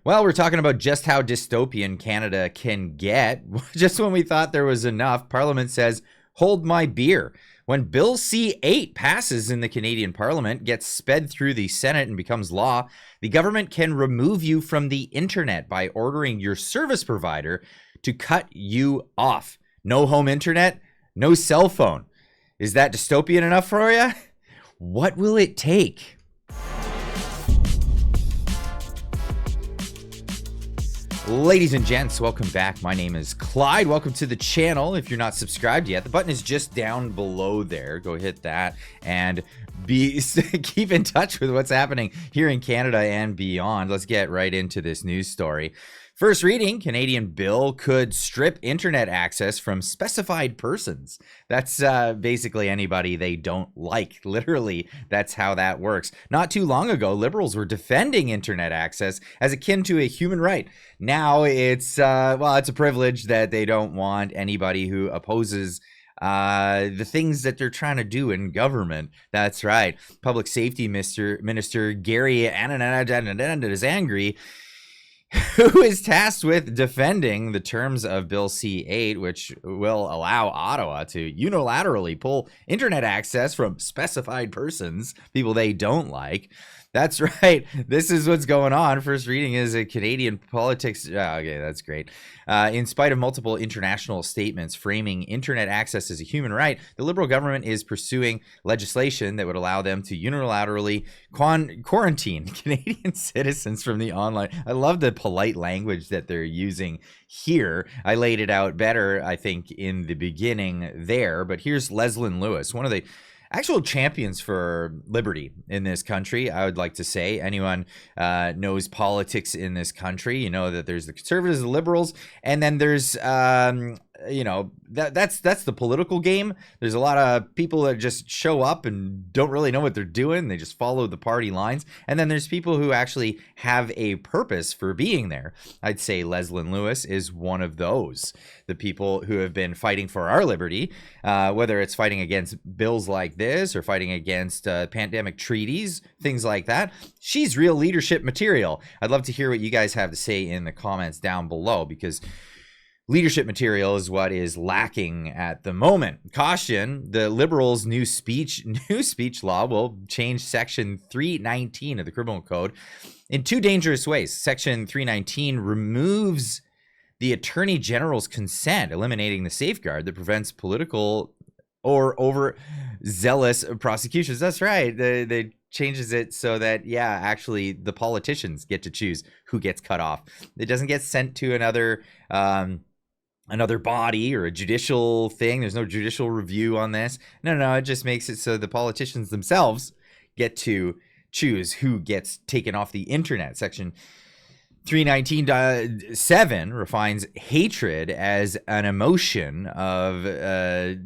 Well, we're talking about just how dystopian Canada can get. Just when we thought there was enough, Parliament says, hold my beer. When Bill C-8 passes in the Canadian Parliament, gets sped through the Senate and becomes law, the government can remove you from the internet by ordering your service provider to cut you off. No home internet, no cell phone. Is that dystopian enough for you? What will it take? Ladies and gents, welcome back. My name is Clyde. Welcome to the channel. If you're not subscribed yet, the button is just down below there. Go hit that and keep in touch with what's happening here in Canada and beyond. Let's get right into this news story. First reading, Canadian bill could strip internet access from specified persons. That's basically anybody they don't like. Literally, that's how that works. Not too long ago, Liberals were defending internet access as akin to a human right. Now it's, it's a privilege that they don't want anybody who opposes the things that they're trying to do in government. That's right. Public Safety Minister Gary is angry, who is tasked with defending the terms of Bill C-8, which will allow Ottawa to unilaterally pull internet access from specified persons, people they don't like. That's right. This is what's going on. First reading is a Canadian politics. Okay, that's great. In spite of multiple international statements framing internet access as a human right, the Liberal government is pursuing legislation that would allow them to unilaterally quarantine Canadian citizens from the online. I love the polite language that they're using here. I laid it out better, I think, in the beginning there. But here's Leslyn Lewis, one of the actual champions for liberty in this country. I would like to say anyone knows politics in this country, you know that there's the Conservatives, the Liberals, and then there's that's the political game. There's a lot of people that just show up and don't really know what they're doing. They just follow the party lines. And then there's people who actually have a purpose for being there. I'd say Leslyn Lewis is one of those. The people who have been fighting for our liberty, whether it's fighting against bills like this or fighting against pandemic treaties, things like that. She's real leadership material. I'd love to hear what you guys have to say in the comments down below, because leadership material is what is lacking at the moment. Caution, the Liberals' new speech law will change Section 319 of the Criminal Code in two dangerous ways. Section 319 removes the Attorney General's consent, eliminating the safeguard that prevents political or overzealous prosecutions. That's right. They changes it so that, actually the politicians get to choose who gets cut off. It doesn't get sent to another body or a judicial thing. There's no judicial review on this. No, it just makes it so the politicians themselves get to choose who gets taken off the internet. Section 319.7 refines hatred as an emotion of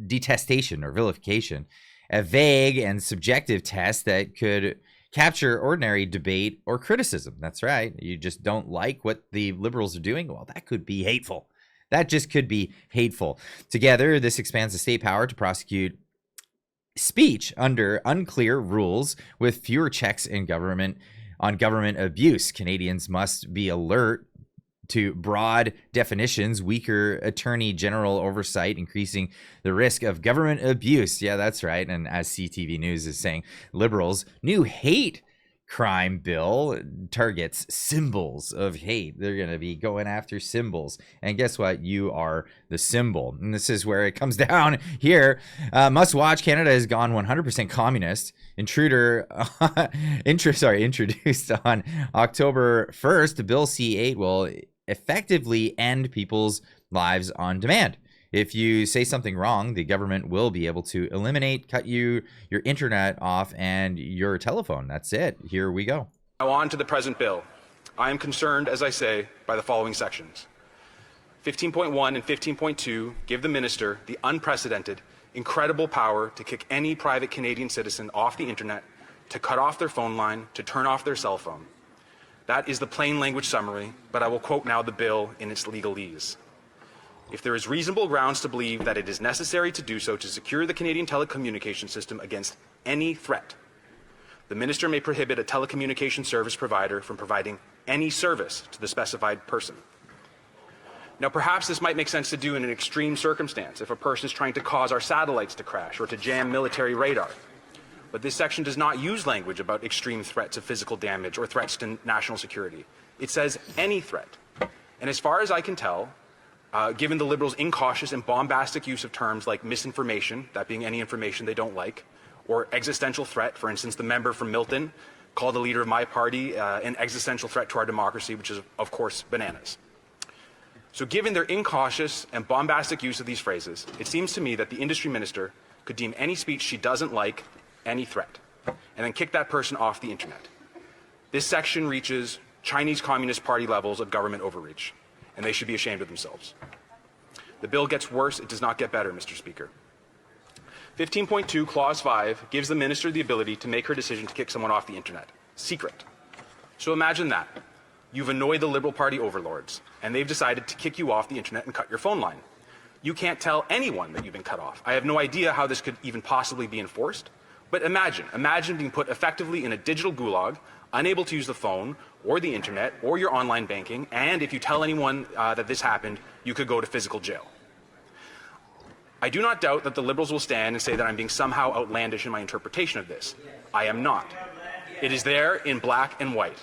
detestation or vilification, a vague and subjective test that could capture ordinary debate or criticism. That's right. You just don't like what the Liberals are doing? Well, that could be hateful. That just could be hateful. Together, this expands the state power to prosecute speech under unclear rules with fewer checks in government abuse. Canadians must be alert to broad definitions, weaker attorney general oversight, increasing the risk of government abuse. Yeah, that's right. And as CTV News is saying, Liberals' new hate crime bill targets symbols of hate. They're going to be going after symbols. And guess what? You are the symbol. And this is where it comes down here. Must watch. Canada has gone 100% communist. Intruded introduced on October 1st. Bill C-8 will effectively end people's lives on demand. If you say something wrong, the government will be able to cut your internet off and your telephone. That's it. Here we go. Now on to the present bill. I am concerned, as I say, by the following sections. 15.1 and 15.2 give the minister the unprecedented, incredible power to kick any private Canadian citizen off the internet, to cut off their phone line, to turn off their cell phone. That is the plain language summary, but I will quote now the bill in its legalese. If there is reasonable grounds to believe that it is necessary to do so to secure the Canadian telecommunication system against any threat, the minister may prohibit a telecommunication service provider from providing any service to the specified person. Now, perhaps this might make sense to do in an extreme circumstance if a person is trying to cause our satellites to crash or to jam military radar. But this section does not use language about extreme threats of physical damage or threats to national security. It says any threat. And as far as I can tell, given the Liberals' incautious and bombastic use of terms like misinformation, that being any information they don't like, or existential threat, for instance, the member from Milton called the leader of my party an existential threat to our democracy, which is, of course, bananas. So given their incautious and bombastic use of these phrases, it seems to me that the industry minister could deem any speech she doesn't like any threat, and then kick that person off the internet. This section reaches Chinese Communist Party levels of government overreach, and they should be ashamed of themselves. The bill gets worse, it does not get better, Mr. Speaker. 15.2 Clause 5 gives the minister the ability to make her decision to kick someone off the internet. Secret. So imagine that. You've annoyed the Liberal Party overlords, and they've decided to kick you off the internet and cut your phone line. You can't tell anyone that you've been cut off. I have no idea how this could even possibly be enforced, but imagine being put effectively in a digital gulag, unable to use the phone or the internet or your online banking, and if you tell anyone that this happened, you could go to physical jail. I do not doubt that the Liberals will stand and say that I'm being somehow outlandish in my interpretation of this. I am not. It is there in black and white.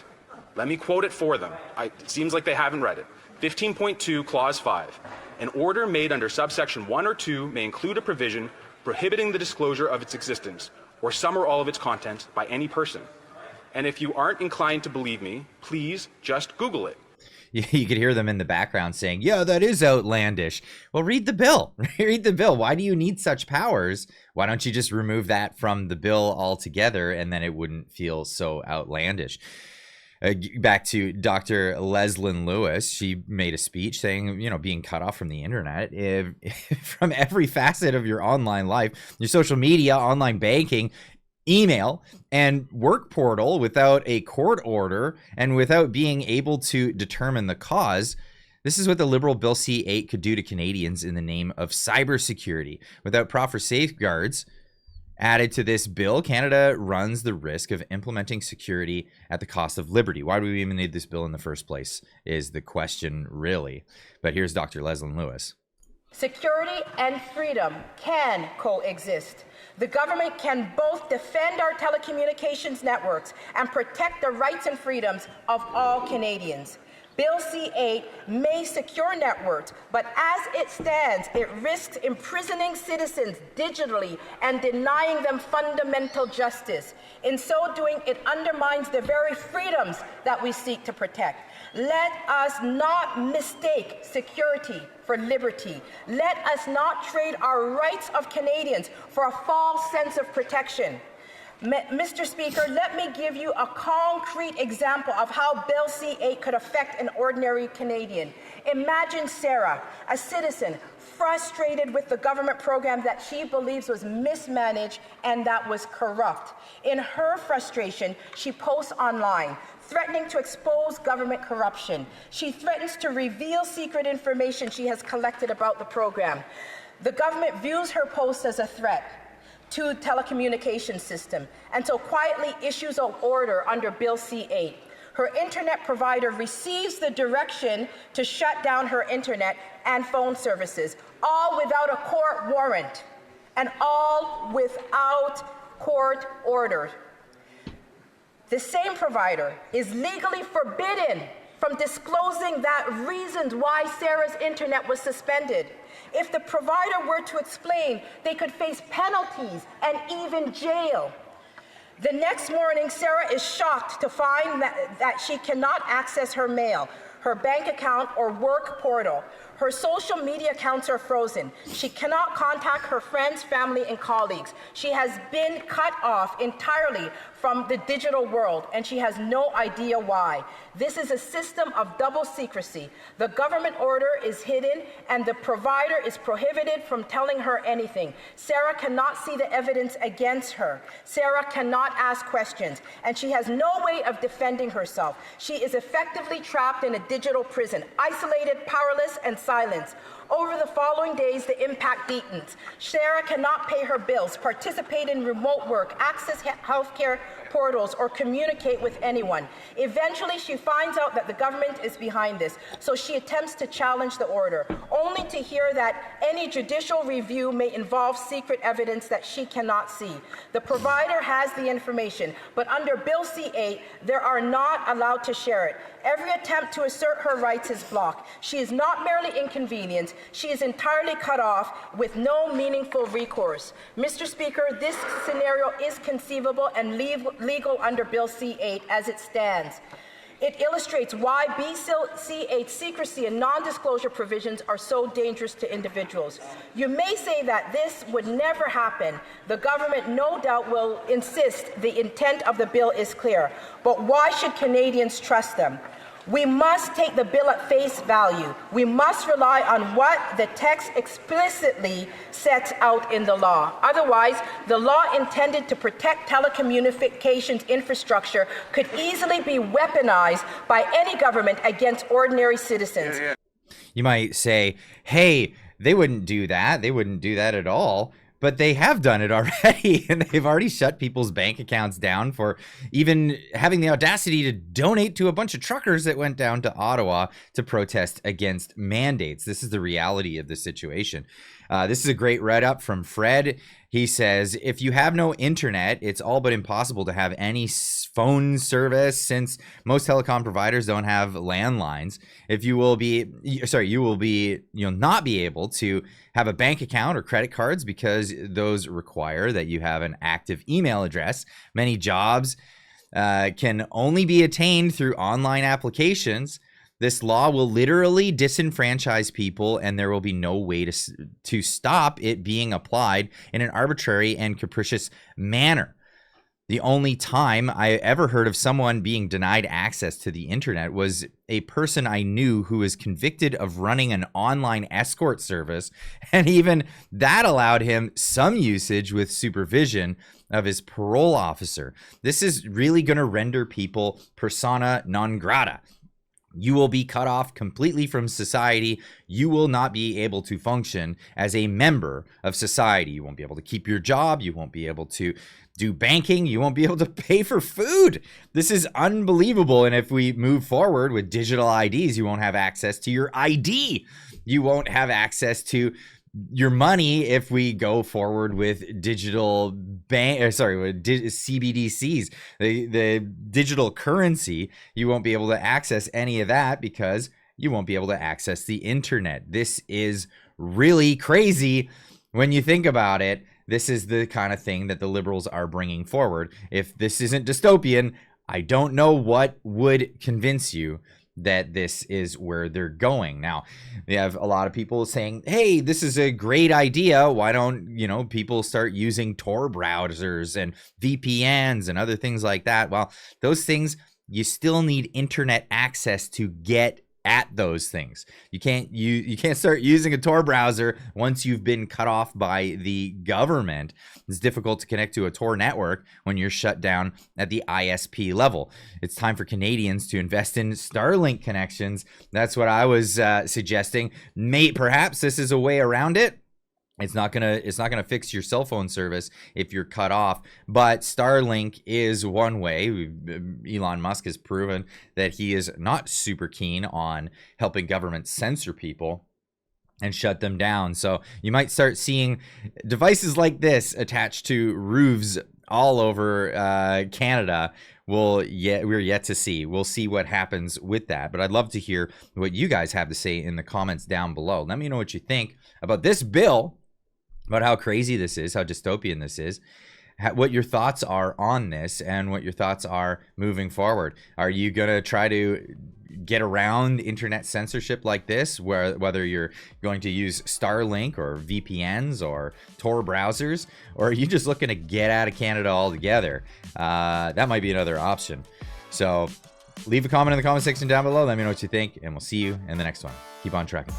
Let me quote it for them. It seems like they haven't read it. 15.2 Clause 5. An order made under subsection 1 or 2 may include a provision prohibiting the disclosure of its existence or some or all of its content by any person. And if you aren't inclined to believe me, please just Google it. You could hear them in the background saying, yeah, that is outlandish. Well, read the bill. Read the bill. Why do you need such powers? Why don't you just remove that from the bill altogether, and then it wouldn't feel so outlandish? Back to Dr. Leslyn Lewis, she made a speech saying, being cut off from the internet, from every facet of your online life, your social media, online banking, email, and work portal without a court order and without being able to determine the cause. This is what the Liberal Bill C-8 could do to Canadians in the name of cybersecurity. Without proper safeguards added to this bill, Canada runs the risk of implementing security at the cost of liberty. Why do we even need this bill in the first place is the question, really. But here's Dr. Leslyn Lewis. Security and freedom can coexist. The government can both defend our telecommunications networks and protect the rights and freedoms of all Canadians. Bill C-8 may secure networks, but as it stands, it risks imprisoning citizens digitally and denying them fundamental justice. In so doing, it undermines the very freedoms that we seek to protect. Let us not mistake security for liberty. Let us not trade our rights of Canadians for a false sense of protection. Mr. Speaker, let me give you a concrete example of how Bill C-8 could affect an ordinary Canadian. Imagine Sarah, a citizen, frustrated with the government program that she believes was mismanaged and that was corrupt. In her frustration, she posts online, threatening to expose government corruption. She threatens to reveal secret information she has collected about the program. The government views her post as a threat to telecommunications system, and so quietly issues an order under Bill C-8. Her internet provider receives the direction to shut down her internet and phone services, all without a court warrant, and all without court order. The same provider is legally forbidden from disclosing that reasons why Sarah's internet was suspended. If the provider were to explain, they could face penalties and even jail. The next morning, Sarah is shocked to find that she cannot access her mail, her bank account, or work portal. Her social media accounts are frozen. She cannot contact her friends, family, and colleagues. She has been cut off entirely from the digital world, and she has no idea why. This is a system of double secrecy. The government order is hidden, and the provider is prohibited from telling her anything. Sarah cannot see the evidence against her. Sarah cannot ask questions, and she has no way of defending herself. She is effectively trapped in a digital prison, isolated, powerless, and silenced. Over the following days, the impact deepens. Sarah cannot pay her bills, participate in remote work, access health care, portals or communicate with anyone. Eventually, she finds out that the government is behind this, so she attempts to challenge the order, only to hear that any judicial review may involve secret evidence that she cannot see. The provider has the information, but under Bill C-8, they are not allowed to share it. Every attempt to assert her rights is blocked. She is not merely inconvenienced, she is entirely cut off with no meaningful recourse. Mr. Speaker, this scenario is conceivable and legal under Bill C-8 as it stands. It illustrates why C-8 secrecy and non-disclosure provisions are so dangerous to individuals. You may say that this would never happen. The government no doubt will insist the intent of the bill is clear. But why should Canadians trust them? We must take the bill at face value. We must rely on what the text explicitly sets out in the law. Otherwise, the law intended to protect telecommunications infrastructure could easily be weaponized by any government against ordinary citizens. You might say, hey, they wouldn't do that. They wouldn't do that at all. But they have done it already, and they've already shut people's bank accounts down for even having the audacity to donate to a bunch of truckers that went down to Ottawa to protest against mandates. This is the reality of the situation. This is a great write-up from Fred. He says, if you have no internet, it's all but impossible to have any phone service since most telecom providers don't have landlines. You'll not be able to have a bank account or credit cards because those require that you have an active email address. Many jobs can only be attained through online applications. This law will literally disenfranchise people, and there will be no way to stop it being applied in an arbitrary and capricious manner. The only time I ever heard of someone being denied access to the internet was a person I knew who was convicted of running an online escort service, and even that allowed him some usage with supervision of his parole officer. This is really going to render people persona non grata. You will be cut off completely from society. You will not be able to function as a member of society. You won't be able to keep your job. You won't be able to do banking. You won't be able to pay for food. This is unbelievable. And if we move forward with digital IDs, you won't have access to your ID. You won't have access to your money if we go forward with digital CBDCs, the digital currency. You won't be able to access any of that because you won't be able to access the internet. This is really crazy when you think about it. This is the kind of thing that the Liberals are bringing forward. If this isn't dystopian, I don't know what would convince you that this is where they're going. Now, they have a lot of people saying, hey, this is a great idea. Why don't, people start using Tor browsers and VPNs and other things like that? Well, those things, you still need internet access to get at those things. You can't start using a Tor browser once you've been cut off by the government. It's difficult to connect to a Tor network when you're shut down at the ISP level. It's time for Canadians to invest in Starlink connections. That's what I was suggesting. Perhaps this is a way around it. It's not gonna fix your cell phone service if you're cut off, but Starlink is one way. Elon Musk has proven that he is not super keen on helping governments censor people and shut them down. So you might start seeing devices like this attached to roofs all over Canada. We're yet to see. We'll see what happens with that. But I'd love to hear what you guys have to say in the comments down below. Let me know what you think about this bill, about how crazy this is, how dystopian this is, what your thoughts are on this, and what your thoughts are moving forward. Are you going to try to get around internet censorship like this, whether you're going to use Starlink or VPNs or Tor browsers, or are you just looking to get out of Canada altogether? That might be another option. So leave a comment in the comment section down below. Let me know what you think, and we'll see you in the next one. Keep on trucking.